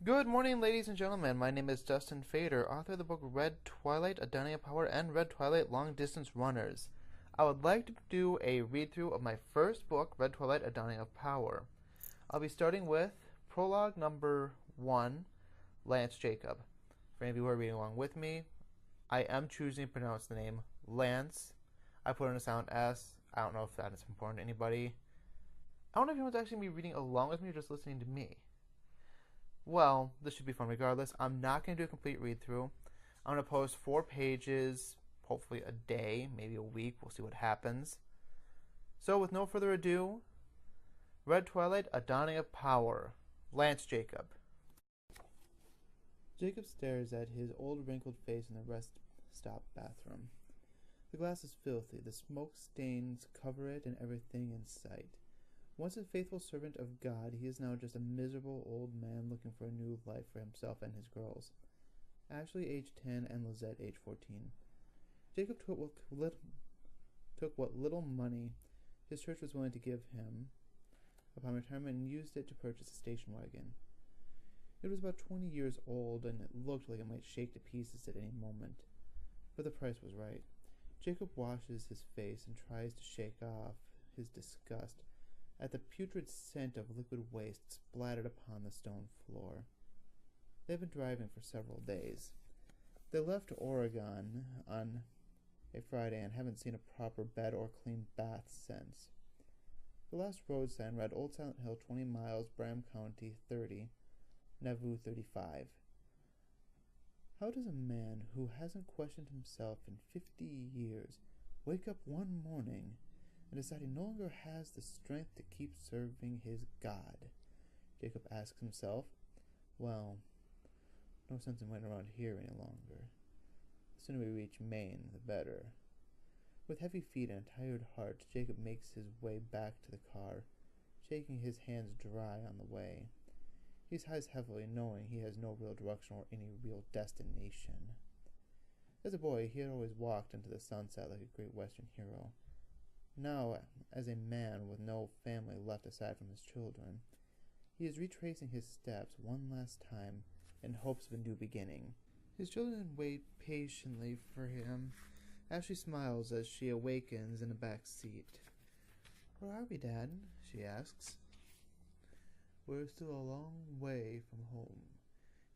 Good morning, ladies and gentlemen. My name is Dustin Feyder, author of the book Red Twilight, A Downing of Power, and Red Twilight, Long Distance Runners. I would like to do a read-through of my first book, Red Twilight, A Downing of Power. I'll be starting with prologue number 1, Lance Jacob. For any of you who are reading along with me, I am choosing to pronounce the name Lance. I put in a sound S. I don't know if that is important to anybody. I don't know if anyone's actually going to be reading along with me or just listening to me. Well, this should be fun regardless. I'm not going to do a complete read-through. I'm going to post 4 pages, hopefully a day, maybe a week. We'll see what happens. So, with no further ado, Red Twilight, A Dawning of Power, Lance Jacob. Jacob stares at his old wrinkled face in the rest stop bathroom. The glass is filthy. The smoke stains cover it and everything in sight. Once a faithful servant of God, he is now just a miserable old man looking for a new life for himself and his girls. Ashley, age 10, and Lizette, age 14. Jacob took what little money his church was willing to give him upon retirement and used it to purchase a station wagon. It was about 20 years old, and it looked like it might shake to pieces at any moment. But the price was right. Jacob washes his face and tries to shake off his disgust at the putrid scent of liquid waste splattered upon the stone floor. They've been driving for several days. They left Oregon on a Friday and haven't seen a proper bed or clean bath since. The last road sign read Old Silent Hill 20 miles, Bram County 30, Nauvoo 35. How does a man who hasn't questioned himself in 50 years wake up one morning and decide he no longer has the strength to keep serving his God? Jacob asks himself. Well, no sense in waiting around here any longer. The sooner we reach Maine, the better. With heavy feet and a tired heart, Jacob makes his way back to the car, shaking his hands dry on the way. He sighs heavily, knowing he has no real direction or any real destination. As a boy, he had always walked into the sunset like a great Western hero. Now, as a man with no family left aside from his children, he is retracing his steps one last time in hopes of a new beginning. His children wait patiently for him. Ashley smiles as she awakens in the back seat. "Where are we, Dad?" she asks. "We're still a long way from home,"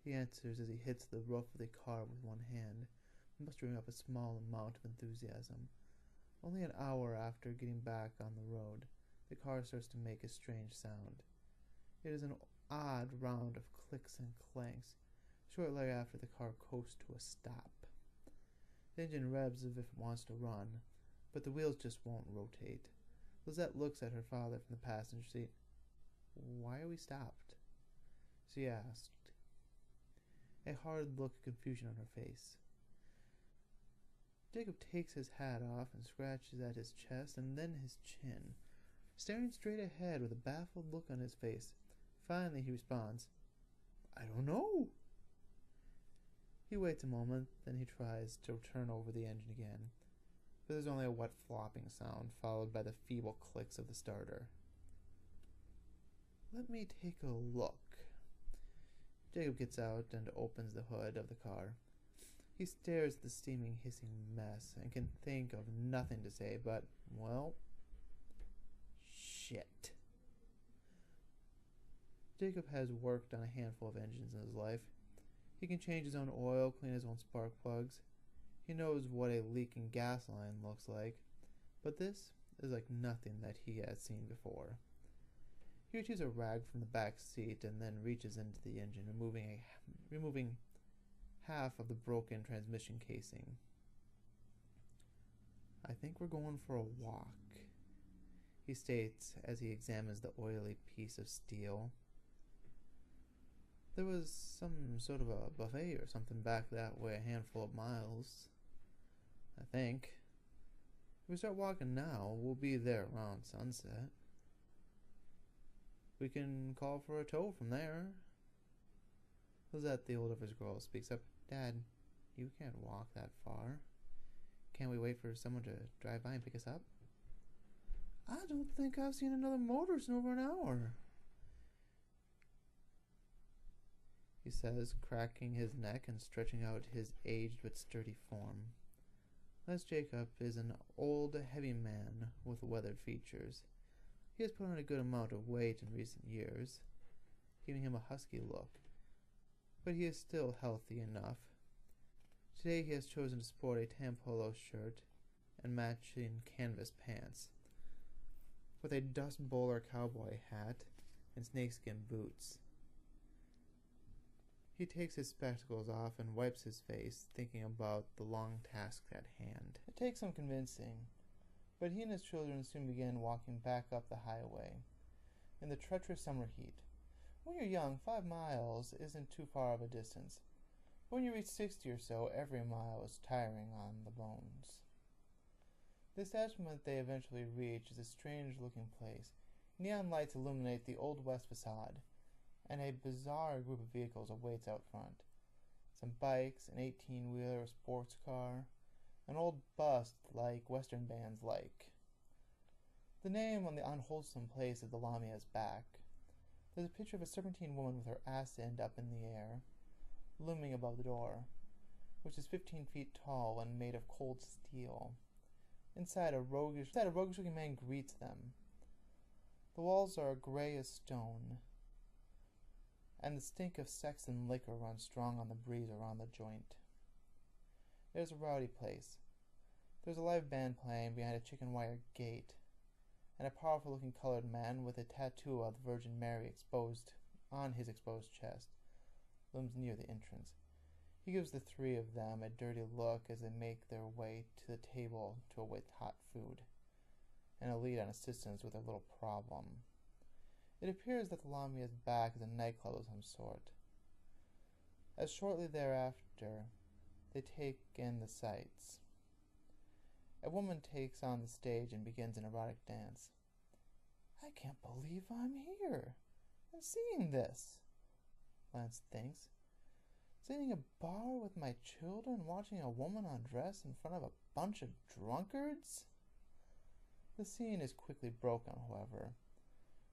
he answers as he hits the roof of the car with one hand, mustering up a small amount of enthusiasm. Only an hour after getting back on the road, the car starts to make a strange sound. It is an odd round of clicks and clanks, shortly after the car coasts to a stop. The engine revs as if it wants to run, but the wheels just won't rotate. Lizette looks at her father from the passenger seat. "Why are we stopped?" she asked, a hard look of confusion on her face. Jacob takes his hat off and scratches at his chest and then his chin, staring straight ahead with a baffled look on his face. Finally he responds, "I don't know." He waits a moment, then he tries to turn over the engine again, but there's only a wet flopping sound, followed by the feeble clicks of the starter. "Let me take a look." Jacob gets out and opens the hood of the car. He stares at the steaming, hissing mess and can think of nothing to say but, well, shit. Jacob has worked on a handful of engines in his life. He can change his own oil, clean his own spark plugs. He knows what a leaking gas line looks like, but this is like nothing that he has seen before. He retrieves a rag from the back seat and then reaches into the engine, removing half of the broken transmission casing. "I think we're going for a walk," he states as he examines the oily piece of steel. "There was some sort of a buffet or something back that way a handful of miles, I think. If we start walking now, we'll be there around sunset. We can call for a tow from there." Lizette, the older of his girls, speaks up. "Dad, you can't walk that far. Can't we wait for someone to drive by and pick us up?" "I don't think I've seen another motorist in over an hour." he says, cracking his neck and stretching out his aged but sturdy form. Les Jacob is an old, heavy man with weathered features. He has put on a good amount of weight in recent years, giving him a husky look, but he is still healthy enough. Today he has chosen to sport a tan polo shirt and matching canvas pants, with a dust bowler cowboy hat and snakeskin boots. He takes his spectacles off and wipes his face, thinking about the long task at hand. It takes some convincing, but he and his children soon begin walking back up the highway in the treacherous summer heat. When you're young, 5 miles isn't too far of a distance. When you reach 60 or so, every mile is tiring on the bones. The establishment they eventually reach is a strange-looking place. Neon lights illuminate the Old West facade, and a bizarre group of vehicles awaits out front. Some bikes, an 18-wheeler, a sports car, an old bus like Western bands like. The name on the unwholesome place is the Lamia's back. There's a picture of a serpentine woman with her ass end up in the air, looming above the door, which is 15 feet tall and made of cold steel. Inside, a roguish-looking man greets them. The walls are gray as stone, and the stink of sex and liquor runs strong on the breeze around the joint. It is a rowdy place. There's a live band playing behind a chicken wire gate, and a powerful-looking colored man with a tattoo of the Virgin Mary exposed on his exposed chest looms near the entrance. He gives the 3 of them a dirty look as they make their way to the table to await hot food, and a lead on assistance with a little problem. It appears that the Lamia's back is a nightclub of some sort, as shortly thereafter they take in the sights. A woman takes on the stage and begins an erotic dance. "I can't believe I'm here and seeing this," Lance thinks. "Sitting in a bar with my children watching a woman undress in front of a bunch of drunkards?" The scene is quickly broken, however,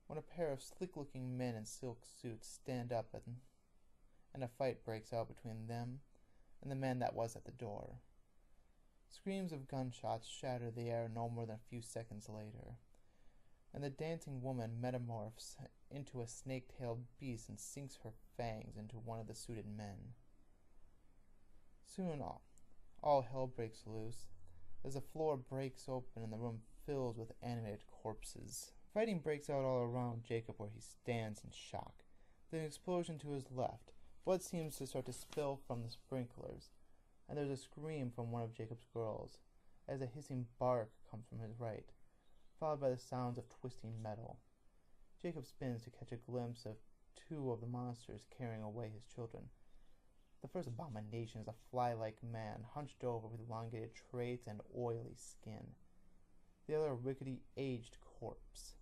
when a pair of sleek-looking men in silk suits stand up and a fight breaks out between them and the man that was at the door. Screams of gunshots shatter the air no more than a few seconds later, and the dancing woman metamorphs into a snake-tailed beast and sinks her fangs into one of the suited men. Soon all hell breaks loose, as the floor breaks open and the room fills with animated corpses. Fighting breaks out all around Jacob where he stands in shock. There's an explosion to his left. Blood seems to start to spill from the sprinklers, and there's a scream from one of Jacob's girls, as a hissing bark comes from his right, followed by the sounds of twisting metal. Jacob spins to catch a glimpse of 2 of the monsters carrying away his children. The first abomination is a fly-like man, hunched over with elongated traits and oily skin. The other, a rickety, aged corpse,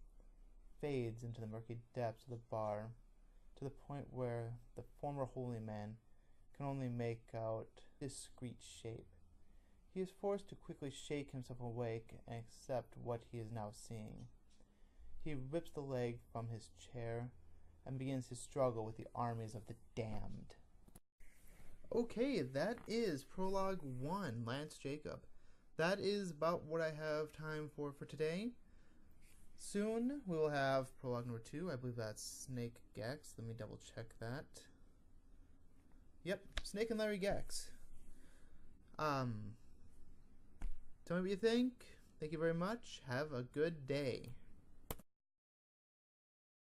fades into the murky depths of the bar, to the point where the former holy man can only make out his discreet shape. He is forced to quickly shake himself awake and accept what he is now seeing. He rips the leg from his chair and begins his struggle with the armies of the damned. Okay, that is Prologue 1, Lance Jacob. That is about what I have time for today. Soon we will have Prologue number 2. I believe that's Snake Gex. Let me double check that. Yep, Snake and Larry Gex. Tell me what you think. Thank you very much. Have a good day.